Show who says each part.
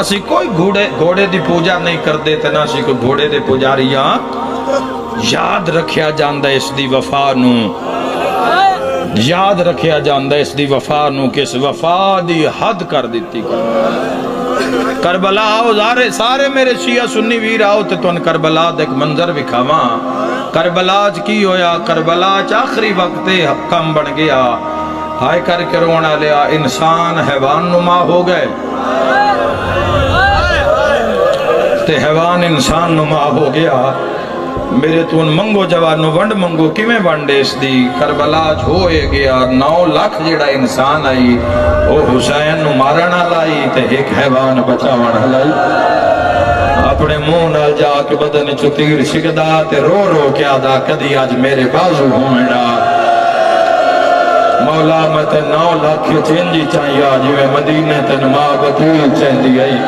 Speaker 1: اسی کوئی گھوڑے دی پوجا نہیں کردے تے نہ اسی کوئی گھوڑے دے پجاریاں یاد رکھیا جاندہ اس دی وفا نو یاد رکھیا جاندہ اس دی وفا نو کہ اس وفا دی حد کر دیتی کربلا آؤ سارے میرے شیعہ سنی ویر آؤ تے تو ان کربلا دیکھ منظر بکھاواں کربلا کی ہویا کربلا آخری وقت کم بن گیا ہائے کر کے رونا لیا انسان حیوان نما ہو گئے تے حیوان انسان نما ہو گیا میرے تو ان منگو جوانو ونڈ منگو کیویں ونڈے اس دی کربلا ہوئے گیا 9 لاکھ جڑا انسان آئی او حسین نو مارنا لائی تے ایک حیوان بچاونا لائی اپنے منہ نال جا کے بدن چو تیر شکدا تے رو رو کیا دا کدی آج میرے بازو ہوئنا مولا میں تے 9 لاکھ چینجی چاہیا جو مدینہ تے نما بطول چہندی آئی